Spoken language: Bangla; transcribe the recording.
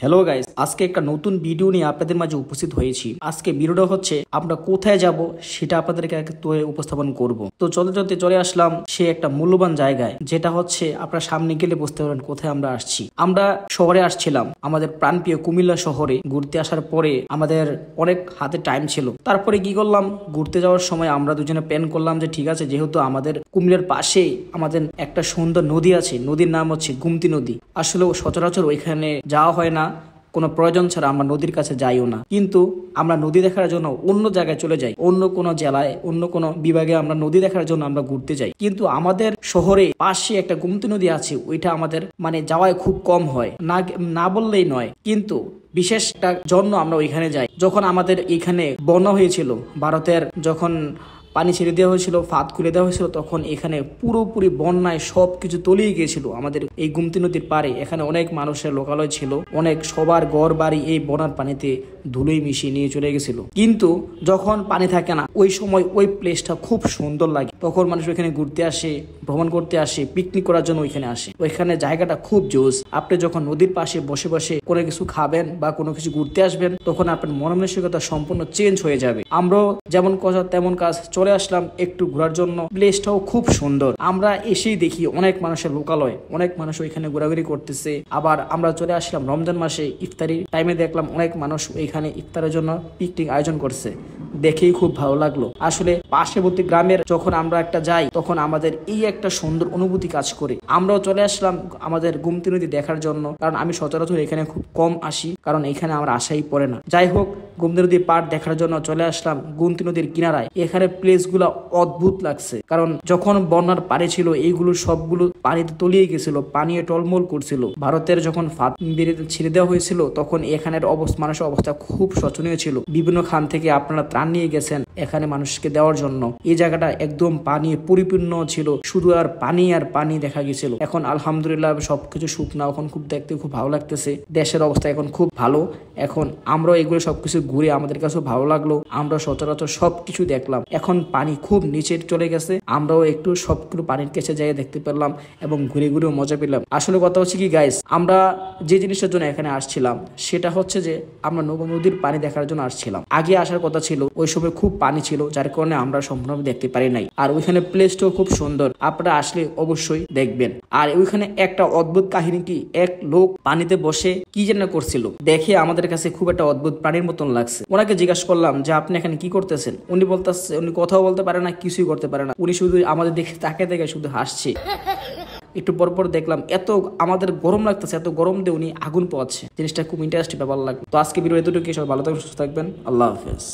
হ্যালো গাইস, আজকে একটা নতুন ভিডিও নিয়ে আপনাদের মাঝে উপস্থিত হয়েছি। আজকে ভিডিওটা হচ্ছে আমরা কোথায় যাব সেটা আপনাদেরকে উপস্থাপন করব। তো চলে আসলাম সে একটা মূল্যবান জায়গায়, যেটা হচ্ছে আপনারা সামনে গেলে বুঝতে পারবেন কোথায় আমরা আসছি। আমরা শহরে আসছিলাম, আমাদের প্রাণপ্রিয় কুমিল্লা শহরে ঘুরতে আসার পরে আমাদের অনেক হাতে টাইম ছিল। তারপরে কি করলাম, ঘুরতে যাওয়ার সময় আমরা দুজনে প্ল্যান করলাম যে ঠিক আছে, যেহেতু আমাদের কুমিল্লার পাশেই আমাদের একটা সুন্দর নদী আছে, নদীর নাম হচ্ছে গুমতি নদী। আসলে সচরাচর ওইখানে যাওয়া হয় না, কোনো প্রয়োজন ছাড়া আমরা নদীর কাছে যাইও না, কিন্তু আমরা নদী দেখার জন্য অন্য জায়গায় চলে যাই, অন্য কোনো জেলায় অন্য কোনো বিভাগে আমরা নদী দেখার জন্য আমরা ঘুরতে যাই। কিন্তু আমাদের শহরে পাশে একটা গুমতি নদী আছে, ওইটা আমাদের যাওয়ায় খুব কম হয়, না বললেই নয়। কিন্তু বিশেষ একটা জন্য আমরা ওইখানে যাই। যখন আমাদের এখানে বন্যা হয়েছিল, ভারতের যখন পানি ছেড়ে দেওয়া হয়েছিল, ফাঁদ খুলে দেওয়া হয়েছিল, তখন এখানে পুরোপুরি বন্যায় সবকিছু তলিয়ে গিয়েছিল। আমাদের এই গুমতি নদীর পারে এখানে অনেক মানুষের লোকালয় ছিল, অনেক সবার ঘর বাড়ি এই বন্যার পানিতে ধুলোই মিশিয়ে নিয়ে চলে গেছিল। কিন্তু যখন পানি থাকে না, ওই সময় ওই প্লেসটা খুব সুন্দর লাগে। তখন মানুষ ওইখানে ঘুরতে আসে, ভ্রমণ করতে আসে, পিকনিক করার জন্য ওইখানে আসে। ওইখানে জায়গাটা খুব জোস। আপনি যখন নদীর পাশে বসে বসে কোনো কিছু খাবেন বা কোনো কিছু ঘুরতে আসবেন, তখন আপনার মনমানসিকতা সম্পূর্ণ চেঞ্জ হয়ে যাবে। আমরাও যেমন কথা তেমন কাজ চলে আসলাম একটু ঘোরার জন্য। প্লেসটাও খুব সুন্দর। আমরা এসেই দেখি অনেক মানুষের লোকালয়, অনেক মানুষ ওইখানে ঘোরাঘুরি করতেছে। আবার আমরা চলে আসলাম রমজান মাসে ইফতারির টাইমে, দেখলাম অনেক মানুষ ওইখানে ইফতারের জন্য পিকনিক আয়োজন করছে। দেখেই খুব ভালো লাগলো। আসলে পার্শ্ববর্তী গ্রামের যখন আমরা একটা যাই, তখন আমাদের এই একটা সুন্দর অনুভূতি কাজ করে। আমরাও চলে আসলাম আমাদের গুমতি নদী দেখার জন্য, কারণ আমি সচরাচর এখানে খুব কম আসি, কারণ এখানে আমার আশাই পড়ে না। যাই হোক, গুমতি নদীর পাড় দেখার জন্য চলে আসলাম গুমতি নদীর কিনারায়। এখানে প্লেসগুলো অদ্ভুত লাগছে, কারণ যখন বন্যার পানি ছিল এইগুলো সবগুলো পানিতে তলিয়ে গেছিল, পানি টলমল করছিল। ভারতের যখন ফাঁদ ছেড়ে দেওয়া হয়েছিল, তখন এখানের মানুষের অবস্থা খুব শোচনীয় ছিল। বিভিন্ন খান থেকে আপনারা ত্রাণ নিয়ে গেছেন এখানে মানুষকে দেওয়ার জন্য। এই জায়গাটা একদম পানি পরিপূর্ণ ছিল, শুধু আর পানি দেখা গেছিল। এখন আলহামদুলিল্লাহ সবকিছু শুকনা, এখন খুব দেখতে খুব ভালো লাগতেছে। দেশের অবস্থা এখন খুব ভালো। এখন আমরাও এগুলো সবকিছু ঘুরে আমাদের কাছেও ভালো লাগলো। আমরা সচরাচর সবকিছু দেখলাম। এখন পানি খুব নিচে চলে গেছে, আমরাও একটু সবগুলো পানির কাছে জায়গায় দেখতে পেলাম এবং ঘুরে ঘুরেও মজা পেলাম। আসলে কথা হচ্ছে কি গাইস, আমরা যে জিনিসের জন্য এখানে আসছিলাম সেটা হচ্ছে যে আমরা নদীর পানি দেখার জন্য আসছিলাম। আগে আসার কথা ছিল, ওই সময় খুব পানি ছিল, যার কারণে আমরা সম্পূর্ণভাবে দেখতে পারি নাই। আর ওইখানে প্লেসটাও খুব সুন্দর, আপনারা আসলে অবশ্যই দেখবেন। আর ওইখানে একটা অদ্ভুত কাহিনী কি, এক লোক পানিতে বসে কি যেন করছিল, দেখে আমাদের কাছে খুব একটা অদ্ভুত প্রাণীর মতন লাগছে। ওনাকে জিজ্ঞাসা করলাম যে আপনি এখানে কি করতেছেন। উনি বলতেছে, উনি কথাও বলতে পারে না, কিছুই করতে পারে না, উনি শুধু আমাদের দেখে তাকে শুধু হাসছে। একটু পর দেখলাম এত আমাদের গরম লাগতেছে, এত গরম দিয়ে উনি আগুন পোয়াচ্ছে। জিনিসটা খুব ইন্টারেস্টিং ব্যাপার লাগলো। তো আজকে ভিডিও এতটুকু। সবাই ভালো থাকবেন, সুস্থ থাকবেন। আল্লাহ হাফেজ।